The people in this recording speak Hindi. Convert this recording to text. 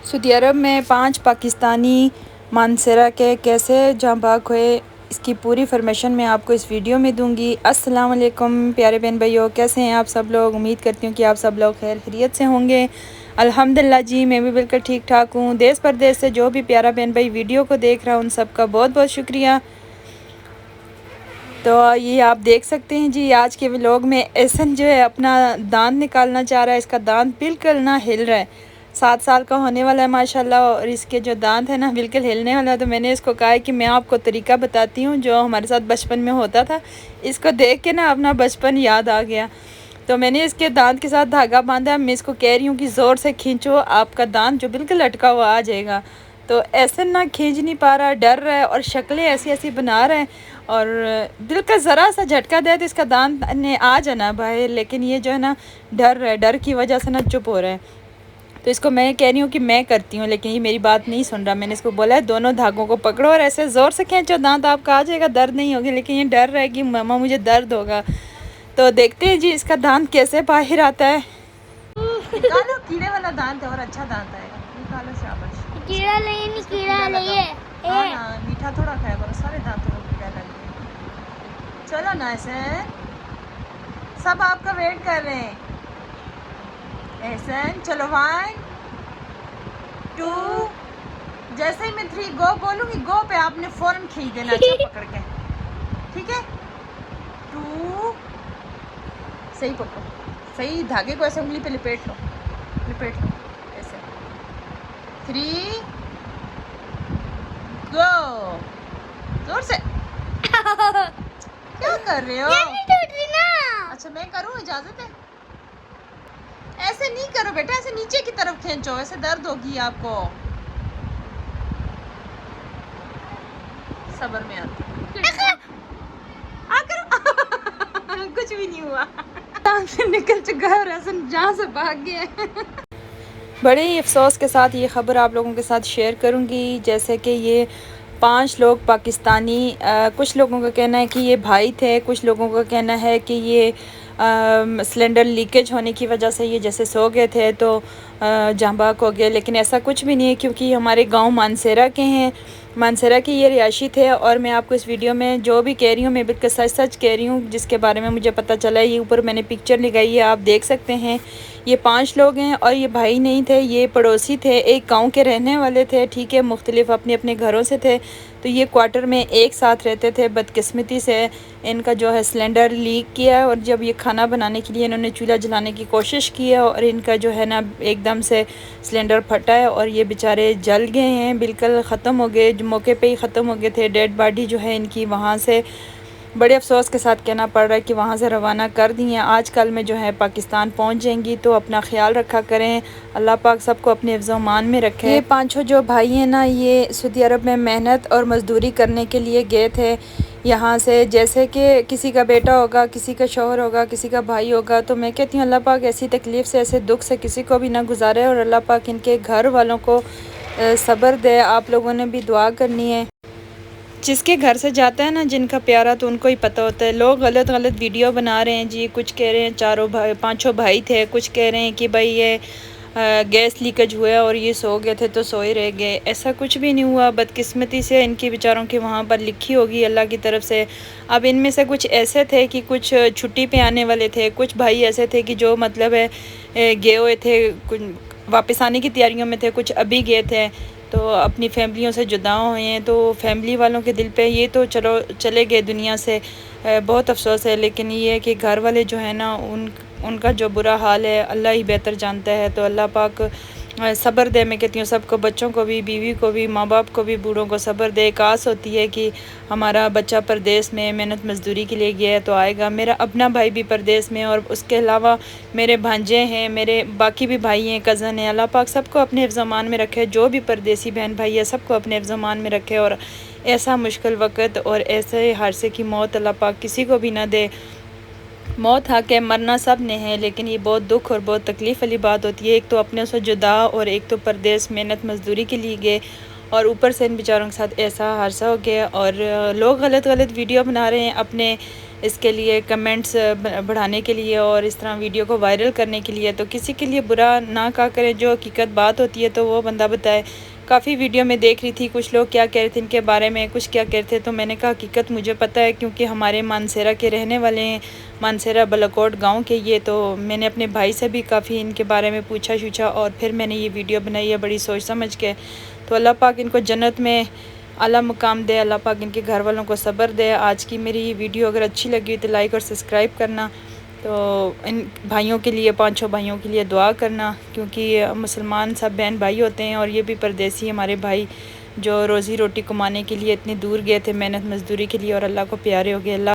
सऊदी अरब में 5 पाकिस्तानी मानसरा के कैसे जाँ बाग हुए, इसकी पूरी इन्फॉर्मेशन मैं आपको इस वीडियो में दूंगी। अस्सलाम वालेकुम प्यारे बहन भाइयों, कैसे हैं आप सब लोग। उम्मीद करती हूँ कि आप सब लोग खैर खैरियत से होंगे। अल्हम्दुलिल्लाह जी, मैं भी बिल्कुल ठीक ठाक हूँ। देश परदेश से जो भी प्यारा बहन भाई वीडियो को देख रहा हूँ उन सबका बहुत बहुत शुक्रिया। तो ये आप देख सकते हैं जी, आज के व्लॉग में एहसन जो है अपना दांत निकालना चाह रहा है। इसका दांत बिल्कुल ना हिल रहा है, 7 साल का होने वाला है माशाल्लाह, और इसके जो दांत है ना बिल्कुल हिलने वाला है। तो मैंने इसको कहा है कि मैं आपको तरीका बताती हूँ जो हमारे साथ बचपन में होता था। इसको देख के ना अपना बचपन याद आ गया। तो मैंने इसके दांत के साथ धागा बांधा। मैं इसको कह रही हूँ कि ज़ोर से खींचो, आपका दांत जो बिल्कुल लटका हुआ आ जाएगा। तो ऐसे ना खींच नहीं पा रहा, डर रहा है और शक्लें ऐसी ऐसी बना रहे हैं, और दिल का ज़रा सा झटका दे तो इसका दांत ने आ जाना भाई। लेकिन ये जो है ना डर रहा है, डर की वजह से ना चुप हो रहा है। तो इसको मैं कह रही हूँ कि मैं करती हूँ, लेकिन ये मेरी बात नहीं सुन रहा। मैंने इसको बोला है दोनों धागों को पकड़ो और ऐसे ज़ोर से खींचो, दांत आपका आ जाएगा, दर्द नहीं होगी। लेकिन ये डर रहा है कि मामा मुझे दर्द होगा। तो देखते हैं जी इसका दांत कैसे बाहर आता है। निकालो, कीड़े वाला दांत है और अच्छा दांत आएगा। निकालो, शाबाश। कीड़ा नहीं, कीड़ा नहीं है। हाँ ना, मीठा थोड़ा खाया करो, सारे दांतों में कीड़ा लग गया। चलो ना, ऐसे सब आपका वेट कर रहे हैं। एहसन, चलो 1 2, जैसे ही मैं 3 गो बोलूँगी, गो पे आपने फ़ौरन खींच देना अच्छा पकड़ के, ठीक है। 2, सही पकड़ो, सही धागे को ऐसे उंगली पे लिपेट लो, लिपेट लो ऐसे। 3 गो, जोर से। क्या कर रहे हो? अच्छा मैं करूँ, इजाज़त है। ऐसे नहीं करो बेटा, ऐसे नीचे की तरफ खींचो, ऐसे दर्द होगी आपको। सबर में आती कुछ भी नहीं हुआ, से निकल चुका है और हसन जहाँ से भाग गया। बड़े ही अफसोस के साथ ये ख़बर आप लोगों के साथ शेयर करूँगी। जैसे कि ये 5 लोग पाकिस्तानी, कुछ लोगों का कहना है कि ये भाई थे, कुछ लोगों का कहना है कि ये सिलेंडर लीकेज होने की वजह से ये जैसे सो गए थे तो जाँ बाग हो गए। लेकिन ऐसा कुछ भी नहीं है, क्योंकि हमारे गांव मानसेरा के हैं, मानसेरा के ये रिहायशी थे। और मैं आपको इस वीडियो में जो भी कह रही हूँ मैं बिल्कुल सच सच कह रही हूँ, जिसके बारे में मुझे पता चला है। ये ऊपर मैंने पिक्चर लगाई है, आप देख सकते हैं। ये 5 लोग हैं और ये भाई नहीं थे, ये पड़ोसी थे, एक गांव के रहने वाले थे, ठीक है, मुख्तलिफ अपने अपने घरों से थे। तो ये क्वार्टर में एक साथ रहते थे। बदकिस्मती से इनका जो है सिलेंडर लीक किया, और जब ये खाना बनाने के लिए इन्होंने चूल्हा जलाने की कोशिश की है और इनका जो है ना एकदम से सिलेंडर फटा है और ये बेचारे जल गए हैं, बिल्कुल ख़त्म हो गए, मौके पे ही ख़त्म हो गए थे। डेड बॉडी जो है इनकी वहाँ से बड़े अफसोस के साथ कहना पड़ रहा है कि वहाँ से रवाना कर दी हैं। आज कल में जो है पाकिस्तान पहुँच जाएंगी। तो अपना ख्याल रखा करें, अल्लाह पाक सबको अपने हिफ्ज़-ओ-मान में रखे। ये 5 जो भाई हैं ना, ये सऊदी अरब में मेहनत और मज़दूरी करने के लिए गए थे यहाँ से। जैसे कि किसी का बेटा होगा, किसी का शौहर होगा, किसी का भाई होगा। तो मैं कहती हूँ अल्लाह पाक ऐसी तकलीफ़ से, ऐसे दुख से किसी को भी ना गुजारे, और अल्लाह पाक इनके घर वालों को सब्र दे। आप लोगों ने भी दुआ करनी है। जिसके घर से जाता है ना जिनका प्यारा, तो उनको ही पता होता है। लोग गलत गलत वीडियो बना रहे हैं जी। कुछ कह रहे हैं 5 भाई थे, कुछ कह रहे हैं कि भाई ये गैस लीकेज हुआ और ये सो गए थे तो सोए रह गए। ऐसा कुछ भी नहीं हुआ, बदकिस्मती से इनकी बेचारों की वहाँ पर लिखी होगी अल्लाह की तरफ से। अब इनमें से कुछ ऐसे थे कि कुछ छुट्टी पे आने वाले थे, कुछ भाई ऐसे थे कि जो मतलब है गए हुए थे, कुछ वापस आने की तैयारियों में थे, कुछ अभी गए थे, तो अपनी फैमिलियों से जुदा हुए हैं। तो फैमिली वालों के दिल पे ये तो चलो चले गए दुनिया से, बहुत अफसोस है। लेकिन ये है कि घर वाले जो है ना उनका जो बुरा हाल है अल्लाह ही बेहतर जानता है। तो अल्लाह पाक सब्र दे। मैं कहती हूँ सबको, बच्चों को भी, बीवी को भी, माँ बाप को भी, बूढ़ों को सब्र दे। काश होती है कि हमारा बच्चा परदेश में मेहनत मजदूरी के लिए गया है तो आएगा। मेरा अपना भाई भी परदेश में, और उसके अलावा मेरे भांजे हैं, मेरे बाकी भी भाई हैं, कज़न हैं। अल्लाह पाक सबको अपने हिफ्ज़-ओ-मान में रखे। जो भी परदेसी बहन भाई है सबको अपने हिफ्ज़-ओ-मान में रखे, और ऐसा मुश्किल वक़्त और ऐसे हादसे की मौत अल्लाह पाक किसी को भी ना दे। मौत हक़ है, मरना सब ने है, लेकिन ये बहुत दुख और बहुत तकलीफ़ वाली बात होती है। एक तो अपने से जुदा, और एक तो परदेश मेहनत मजदूरी के लिए गए, और ऊपर से इन बेचारों के साथ ऐसा हादसा हो गया। और लोग गलत गलत वीडियो बना रहे हैं, अपने इसके लिए कमेंट्स बढ़ाने के लिए और इस तरह वीडियो को वायरल करने के लिए। तो किसी के लिए बुरा ना कहा करें, जो हकीकत बात होती है तो वो बंदा बताए। काफ़ी वीडियो में देख रही थी कुछ लोग क्या कह रहे थे इनके बारे में, कुछ क्या कह रहे थे, तो मैंने कहा हकीकत मुझे पता है क्योंकि हमारे मानसेरा के रहने वाले हैं, मानसेरा बलाकोट गांव के ये। तो मैंने अपने भाई से भी काफ़ी इनके बारे में पूछा और फिर मैंने ये वीडियो बनाई है बड़ी सोच समझ के। तो अल्लाह पाक इनको जन्नत में आला मुकाम दे, अल्लाह पाक इनके घर वालों को सब्र दे। आज की मेरी ये वीडियो अगर अच्छी लगी तो लाइक और सब्सक्राइब करना। तो इन भाइयों के लिए, 5 भाइयों के लिए दुआ करना, क्योंकि मुसलमान सब बहन भाई होते हैं और ये भी परदेसी हमारे भाई जो रोज़ी रोटी कमाने के लिए इतनी दूर गए थे मेहनत मजदूरी के लिए और अल्लाह को प्यारे हो गए। अल्लाह